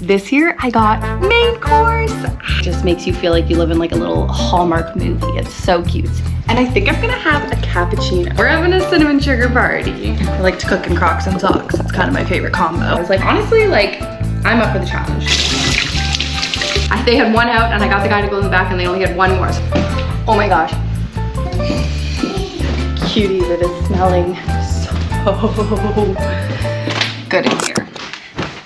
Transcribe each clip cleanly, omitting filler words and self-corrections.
This year I got main course. Just makes you feel like you live in like a little Hallmark movie. It's so cute. And I think I'm gonna have a cappuccino. We're having a cinnamon sugar party. I like to cook in Crocs and socks. It's kind of my favorite combo. I was like, honestly, like, I'm up for the challenge. They had one out and I got the guy to go in the back and they only had one more. Oh my gosh. Cuties, it is smelling so good in here.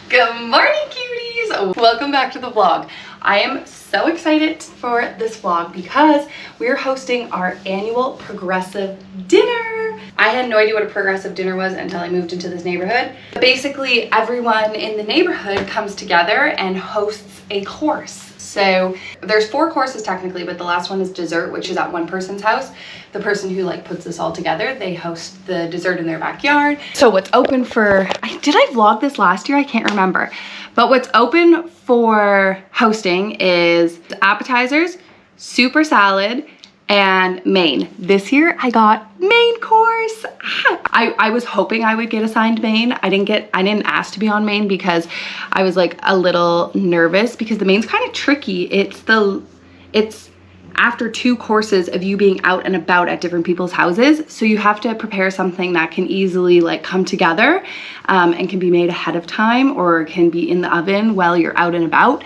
Good morning, cuties. Welcome back to the vlog. I am so excited for this vlog because we're hosting our annual progressive dinner. I had no idea what a progressive dinner was until I moved into this neighborhood. Basically, everyone in the neighborhood comes together and hosts a course. So there's 4 courses technically, but the last one is dessert, which is at one person's house. The person who like puts this all together, they host the dessert in their backyard. So what's open for, did I vlog this last year? I can't remember. But what's open for hosting is appetizers, super salad, and main. This year I got main course. I was hoping I would get assigned main. I didn't ask to be on main because I was like a little nervous because the main's kind of tricky. It's after 2 courses of you being out and about at different people's houses. So you have to prepare something that can easily like come together and can be made ahead of time or can be in the oven while you're out and about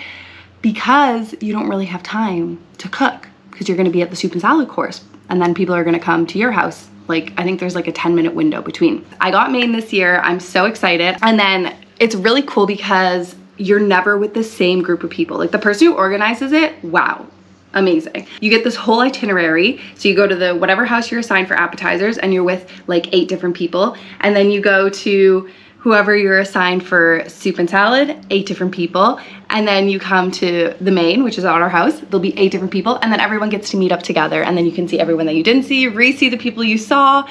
because you don't really have time to cook because you're gonna be at the soup and salad course and then people are gonna come to your house. Like, I think there's like a 10-minute window between. I got main this year, I'm so excited. And then it's really cool because you're never with the same group of people. Like the person who organizes it, wow, amazing. You get this whole itinerary. So you go to the whatever house you're assigned for appetizers and you're with like 8 different people. And then you go to whoever you're assigned for soup and salad, 8 different people. And then you come to the main, which is at our house. There'll be 8 different people. And then everyone gets to meet up together. And then you can see everyone that you didn't see, re-see the people you saw.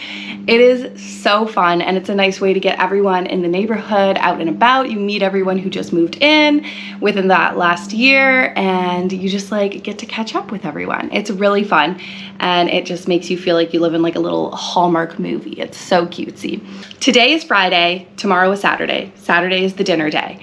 It is so fun. And it's a nice way to get everyone in the neighborhood out and about. You meet everyone who just moved in within that last year. And you just like get to catch up with everyone. It's really fun. And it just makes you feel like you live in like a little Hallmark movie. It's so cutesy. Today is Friday. Tomorrow is Saturday. Saturday is the dinner day.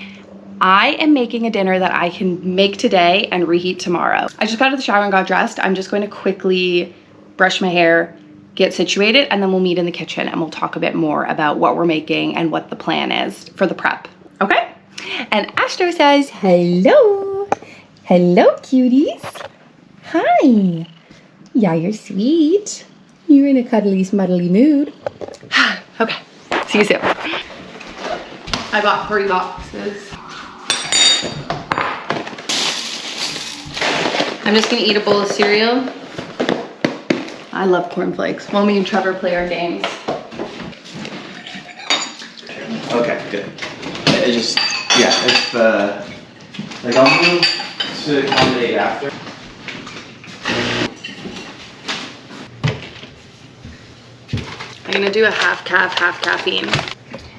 I am making a dinner that I can make today and reheat tomorrow. I just got out of the shower and got dressed. I'm just going to quickly brush my hair, get situated, and then we'll meet in the kitchen and we'll talk a bit more about what we're making and what the plan is for the prep, okay? And Astro says, hello. Hello, cuties. Hi. Yeah, you're sweet. You're in a cuddly, smuddly mood. Okay, see you soon. I got 3 boxes. I'm just gonna eat a bowl of cereal. I love cornflakes. While me and Trevor play our games. Okay, good. It just, yeah, if, like I'll move to accommodate after. I'm gonna do a half caffeine.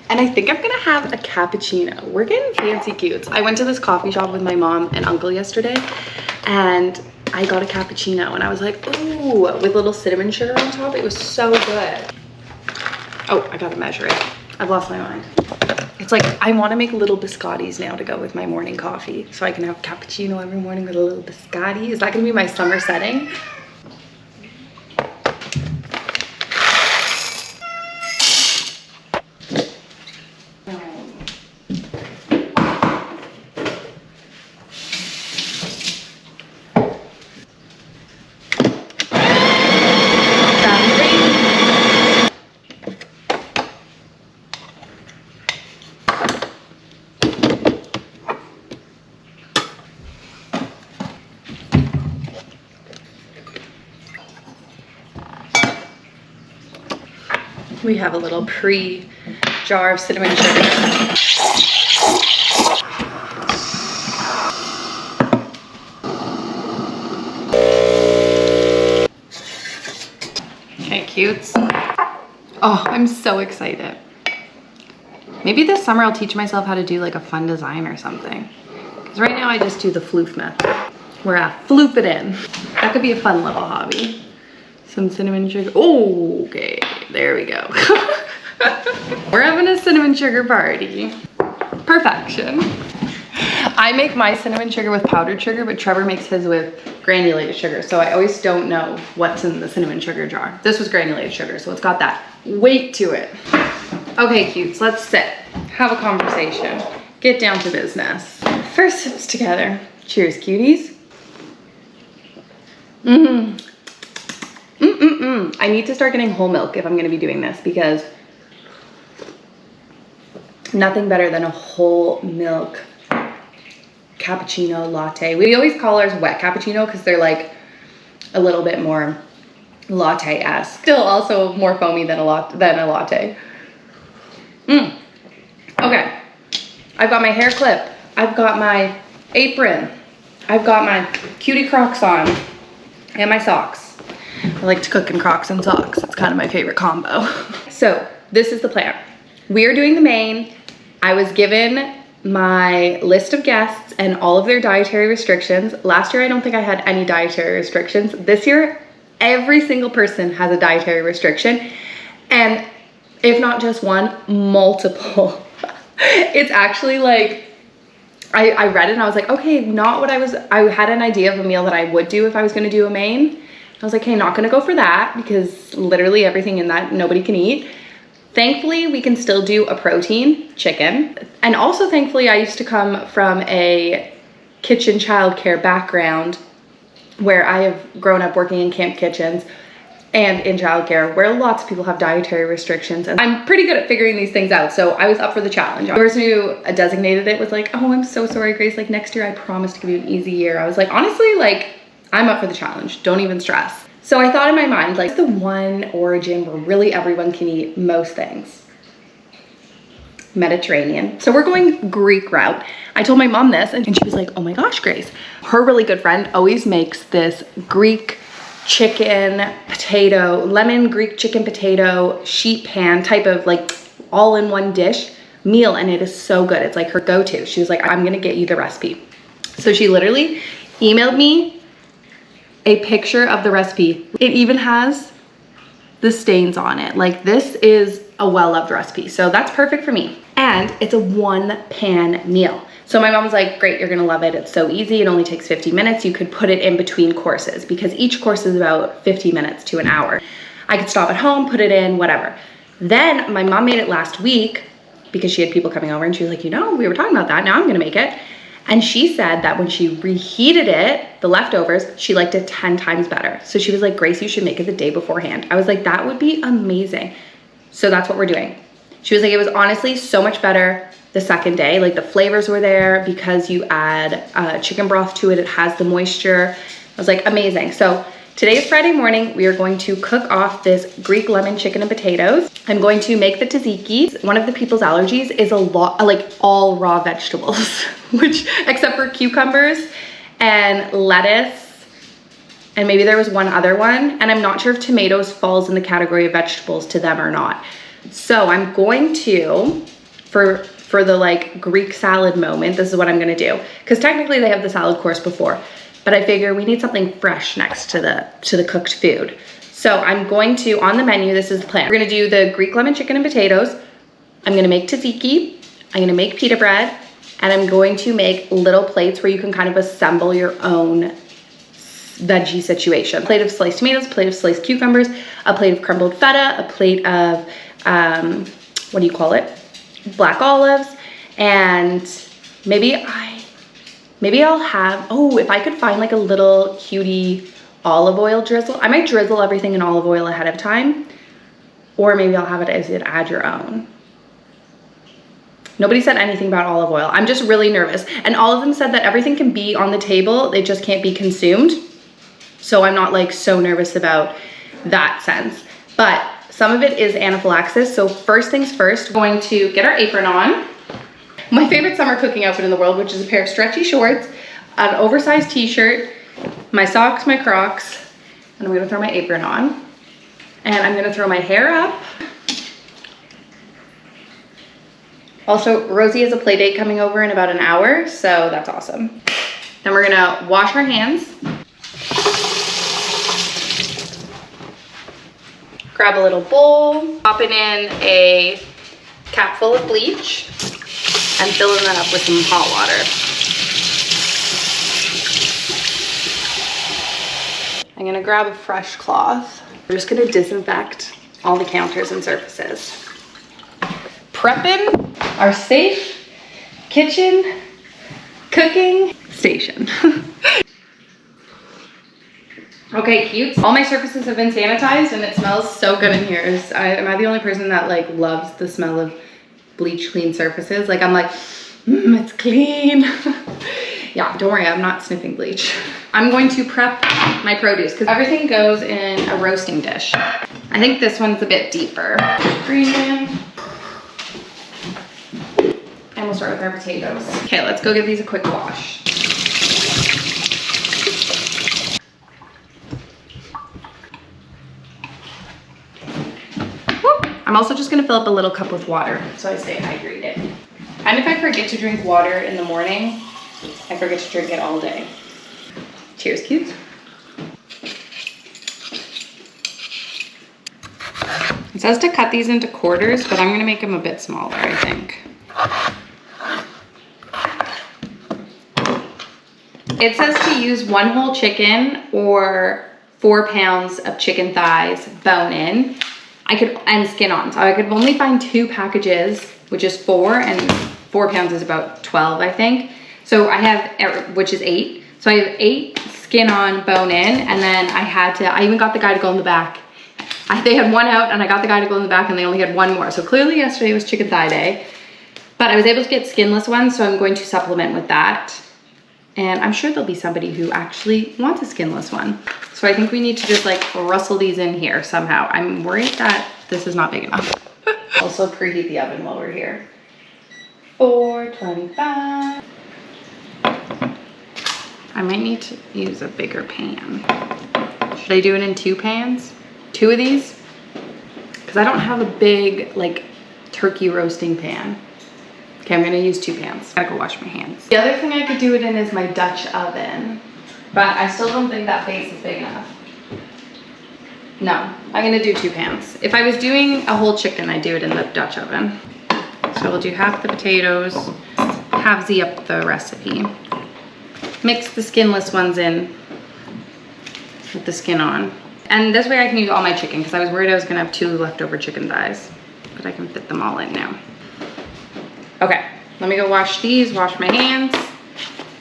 And I think I'm gonna have a cappuccino. We're getting fancy cutes. I went to this coffee shop with my mom and uncle yesterday and I got a cappuccino and I was like, ooh, with little cinnamon sugar on top. It was so good. Oh, I gotta measure it. I've lost my mind. It's like, I wanna make little biscottis now to go with my morning coffee. So I can have cappuccino every morning with a little biscotti. Is that gonna be my summer setting? We have a little pre-jar of cinnamon sugar. Okay, cutes. Oh, I'm so excited. Maybe this summer I'll teach myself how to do like a fun design or something. Because right now I just do the floof method. Where I floof it in. That could be a fun little hobby. Some cinnamon sugar. Oh, okay, there we go. We're having a cinnamon sugar party. Perfection. I make my cinnamon sugar with powdered sugar, but Trevor makes his with granulated sugar. So I always don't know what's in the cinnamon sugar jar. This was granulated sugar, so it's got that weight to it. Okay, cutes, let's sit, have a conversation, get down to business. First sips together. Cheers, cuties. I need to start getting whole milk if I'm gonna be doing this, because nothing better than a whole milk cappuccino latte. We always call ours wet cappuccino because they're like a little bit more latte-esque. Still also more foamy than a latte. Okay, I've got my hair clip. I've got my apron. I've got my cutie Crocs on and my socks. I like to cook in Crocs and socks. It's kind of my favorite combo. So this is the plan. We are doing the main. I was given my list of guests and all of their dietary restrictions. Last year, I don't think I had any dietary restrictions. This year, every single person has a dietary restriction. And if not just one, multiple. It's actually like, I read it and I was like, okay, not what I had an idea of a meal that I would do if I was gonna do a main. I was like, hey, not gonna go for that because literally everything in that nobody can eat. Thankfully, we can still do a protein, chicken. And also thankfully, I used to come from a kitchen childcare background where I have grown up working in camp kitchens and in childcare where lots of people have dietary restrictions. And I'm pretty good at figuring these things out. So I was up for the challenge. The person who designated it was like, oh, I'm so sorry, Grace. Like next year, I promise to give you an easy year. I was like, honestly, like I'm up for the challenge. Don't even stress. So I thought in my mind, like the one origin where really everyone can eat most things. Mediterranean. So we're going Greek route. I told my mom this and she was like, oh my gosh, Grace. Her really good friend always makes this Greek chicken, potato, lemon Greek chicken, potato, sheet pan type of like all in one dish meal. And it is so good. It's like her go-to. She was like, I'm gonna get you the recipe. So she literally emailed me a picture of the recipe. It even has the stains on it. Like this is a well-loved recipe. So that's perfect for me. And it's a one pan meal. So my mom was like, great, you're gonna love it. It's so easy. It only takes 50 minutes. You could put it in between courses because each course is about 50 minutes to an hour. I could stop at home, put it in, whatever. Then my mom made it last week because she had people coming over and she was like, you know, we were talking about that. Now I'm gonna make it. And she said that when she reheated it, the leftovers, she liked it 10 times better. So she was like, Grace, you should make it the day beforehand. I was like, that would be amazing. So that's what we're doing. She was like, it was honestly so much better the second day. Like the flavors were there because you add chicken broth to it. It has the moisture. I was like, amazing. So today is Friday morning. We are going to cook off this Greek lemon chicken and potatoes. I'm going to make the tzatziki. One of the people's allergies is a lot, like all raw vegetables, which except for cucumbers and lettuce. And maybe there was one other one. And I'm not sure if tomatoes falls in the category of vegetables to them or not. So I'm going to, for the like Greek salad moment, this is what I'm gonna do. Because technically they have the salad course before, but I figure we need something fresh next to the cooked food. So I'm going to, on the menu, this is the plan. We're gonna do the Greek lemon chicken and potatoes. I'm gonna make tzatziki. I'm gonna make pita bread. And I'm going to make little plates where you can kind of assemble your own veggie situation. A plate of sliced tomatoes, a plate of sliced cucumbers, a plate of crumbled feta, a plate of, what do you call it? Black olives. And maybe I'll have, oh, if I could find like a little cutie olive oil drizzle. I might drizzle everything in olive oil ahead of time. Or maybe I'll have it as you add your own. Nobody said anything about olive oil. I'm just really nervous. And all of them said that everything can be on the table. It just can't be consumed. So I'm not like so nervous about that sense. But some of it is anaphylaxis. So first things first, we're going to get our apron on. My favorite summer cooking outfit in the world, which is a pair of stretchy shorts, an oversized t-shirt, my socks, my Crocs, and I'm gonna throw my apron on. And I'm gonna throw my hair up. Also, Rosie has a play date coming over in about an hour, so that's awesome. Then we're gonna wash our hands. Grab a little bowl, pop it in a cap full of bleach, and filling that up with some hot water. grab a fresh cloth. We're just gonna disinfect all the counters and surfaces. Prepping our safe kitchen cooking station. Okay, cute. All my surfaces have been sanitized and it smells so good in here. Am I the only person that like loves the smell of bleach clean surfaces? Like I'm like, it's clean. Yeah, don't worry, I'm not sniffing bleach. I'm going to prep my produce because everything goes in a roasting dish. I think this one's a bit deeper. Green in. And we'll start with our potatoes. Okay, let's go give these a quick wash. I'm also just gonna fill up a little cup with water so I stay hydrated. And if I forget to drink water in the morning, I forget to drink it all day. Cheers, cutes. It says to cut these into quarters, but I'm gonna make them a bit smaller, I think. It says to use 1 whole chicken or 4 pounds of chicken thighs, bone in. And skin on. So I could only find 2 packages, which is 4, and 4 pounds is about 12, I think. So I have, which is 8. So I have 8 skin on, bone in, and then I even got the guy to go in the back. They had 1 out and I got the guy to go in the back and they only had 1 more. So clearly yesterday was chicken thigh day, but I was able to get skinless ones. So I'm going to supplement with that. And I'm sure there'll be somebody who actually wants a skinless one. So I think we need to just like rustle these in here somehow. I'm worried that this is not big enough. Also preheat the oven while we're here. 425. I might need to use a bigger pan. Should I do it in 2 pans? 2 of these? Because I don't have a big like turkey roasting pan. Okay, I'm gonna use 2 pans. Gotta go wash my hands. The other thing I could do it in is my Dutch oven, but I still don't think that face is big enough. No, I'm gonna do 2 pans. If I was doing a whole chicken, I'd do it in the Dutch oven. So we'll do half the potatoes, halvesy up the recipe. Mix the skinless ones in with the skin on. And this way I can use all my chicken because I was worried I was gonna have 2 leftover chicken thighs, but I can fit them all in now. Okay, let me go wash these, wash my hands,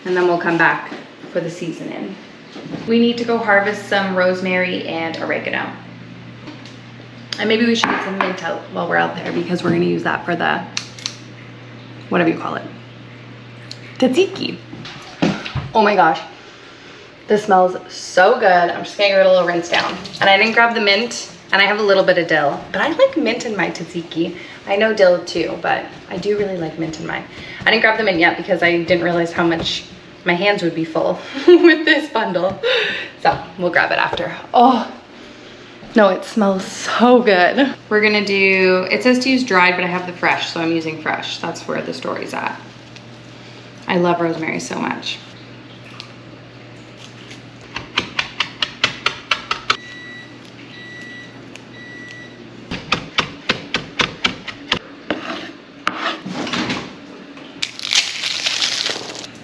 and then we'll come back for the seasoning. We need to go harvest some rosemary and oregano. And maybe we should get some mint out while we're out there because we're gonna use that for the, whatever you call it, tzatziki. Oh my gosh, this smells so good. I'm just gonna give it a little rinse down. And I didn't grab the mint, and I have a little bit of dill, but I like mint in my tzatziki. I know dill too, but I do really like mint in mine. I didn't grab them in yet because I didn't realize how much my hands would be full with this bundle. So we'll grab it after. Oh, no, it smells so good. We're gonna do, it says to use dried, but I have the fresh, so I'm using fresh. That's where the story's at. I love rosemary so much.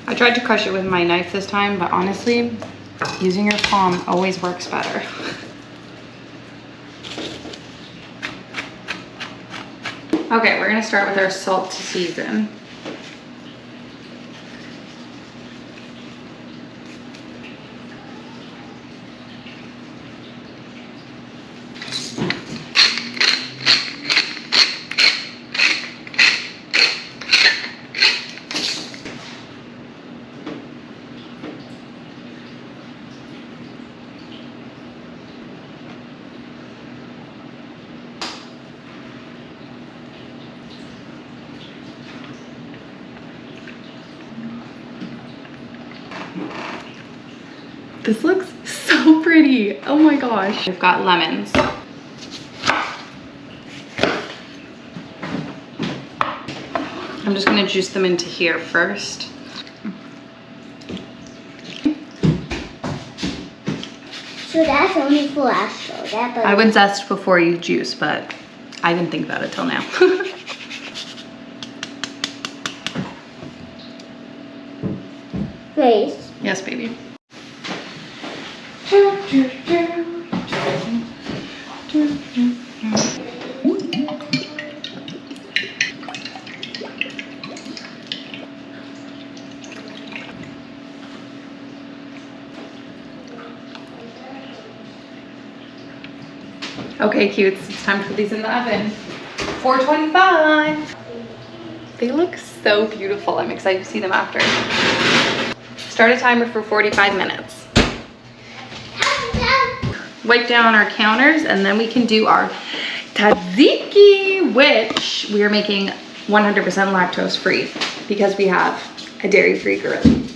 I tried to crush it with my knife this time, but honestly, using your palm always works better. Okay, we're gonna start with our salt to season. This looks so pretty. Oh my gosh. We've got lemons. I'm just gonna juice them into here first. So that's only for us though. I would zest before you juice, but I didn't think about it till now. Grace. Yes, baby. Okay, cutes, it's time to put these in the oven. 425. They look so beautiful. I'm excited to see them after. Start a timer for 45 minutes. Wipe down our counters and then we can do our tzatziki, which we are making 100% lactose free because we have a dairy-free girly.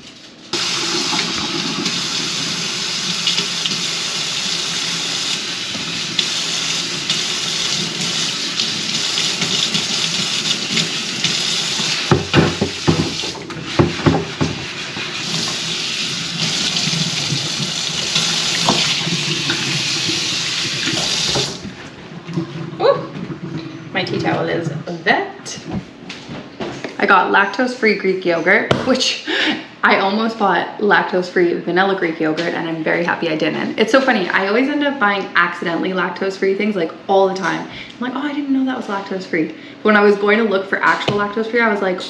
My tea towel is wet. I got lactose-free Greek yogurt, which I almost bought lactose-free vanilla Greek yogurt and I'm very happy I didn't. It's so funny, I always end up buying accidentally lactose-free things like all the time. I'm like, oh, I didn't know that was lactose-free. When I was going to look for actual lactose-free, I was like,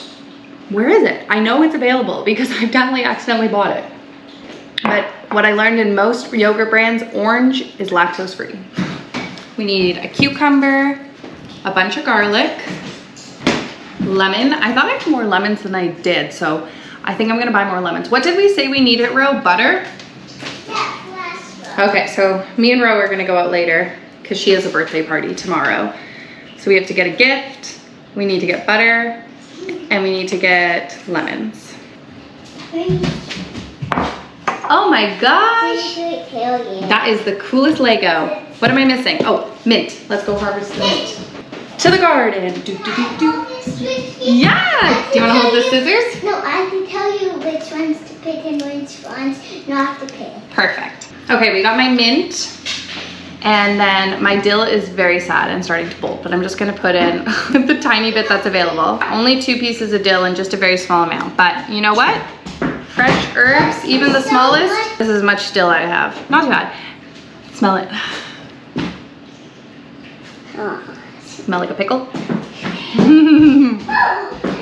where is it? I know it's available because I've definitely accidentally bought it. But what I learned in most yogurt brands, orange is lactose-free. We need a cucumber, a bunch of garlic, lemon. I thought I had more lemons than I did, so I think I'm gonna buy more lemons. What did we say we needed, Ro? Butter? Yeah, last one. Okay, so me and Ro are gonna go out later because she has a birthday party tomorrow. So we have to get a gift, we need to get butter, and we need to get lemons. Oh my gosh! That is the coolest Lego. What am I missing? Oh, mint. Let's go harvest the mint. To the garden. Do, do, do, do. Yeah! Do you want to hold the scissors? No, I can tell you which ones to pick and which ones not to pick. Perfect. Okay, we got my mint. And then my dill is very sad and starting to bolt, but I'm just gonna put in the tiny bit that's available. Only 2 pieces of dill and just a very small amount. But you know what? Fresh herbs, even the smallest. This is as much dill I have. Not too bad. Smell it. Smell like a pickle.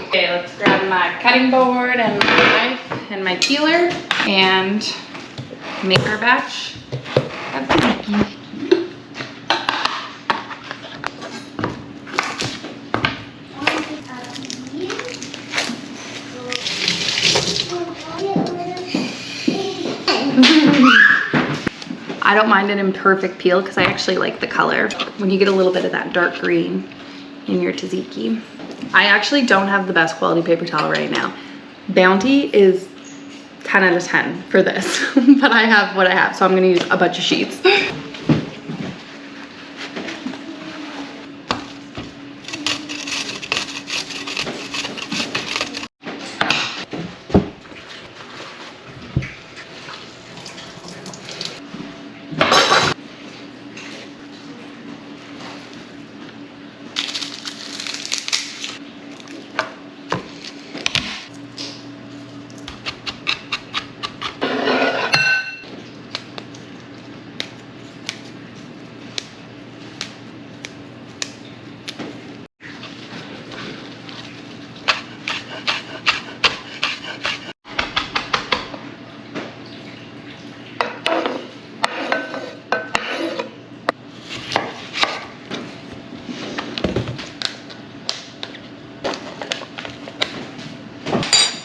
Okay, let's grab my cutting board and my knife and my peeler and make our batch of tzatziki. I don't mind an imperfect peel because I actually like the color. When you get a little bit of that dark green in your tzatziki. I actually don't have the best quality paper towel right now. Bounty is 10 out of 10 for this, but I have what I have, so I'm gonna use a bunch of sheets.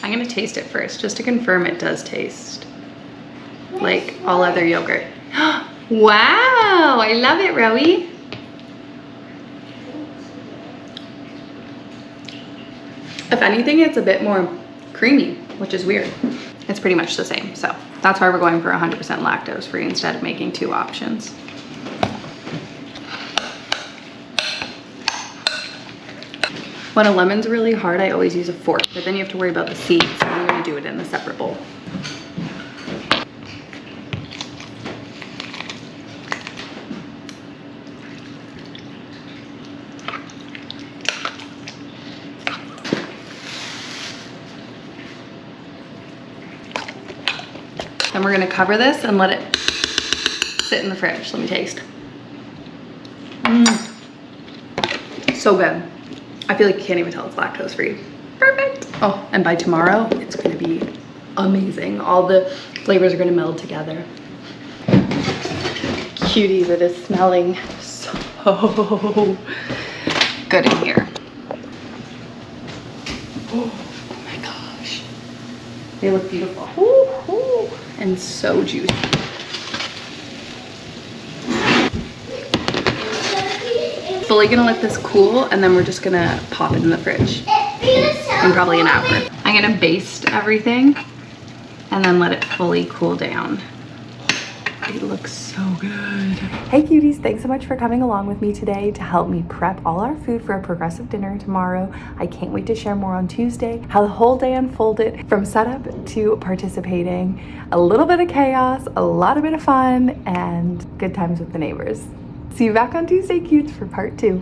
I'm gonna taste it first, just to confirm it does taste like all other yogurt. Wow, I love it, Rowie. If anything, it's a bit more creamy, which is weird. It's pretty much the same, so that's why we're going for 100% lactose free instead of making 2 options. When a lemon's really hard, I always use a fork, but then you have to worry about the seeds, so I'm gonna do it in a separate bowl. Then we're gonna cover this and let it sit in the fridge. Let me taste. So good. I feel like you can't even tell it's lactose free. Perfect. Oh, and by tomorrow, it's gonna be amazing. All the flavors are gonna meld together. Cuties, it is smelling so good in here. Oh my gosh. They look beautiful. Ooh, ooh, and so juicy. Fully gonna let this cool, and then we're just gonna pop it in the fridge in probably an hour. I'm gonna baste everything and then let it fully cool down. It looks so good. Hey cuties, thanks so much for coming along with me today to help me prep all our food for a progressive dinner tomorrow. I can't wait to share more on Tuesday, how the whole day unfolded from setup to participating. A little bit of chaos, a lot of bit of fun, and good times with the neighbors. See you back on Tuesday, cutes, for part 2.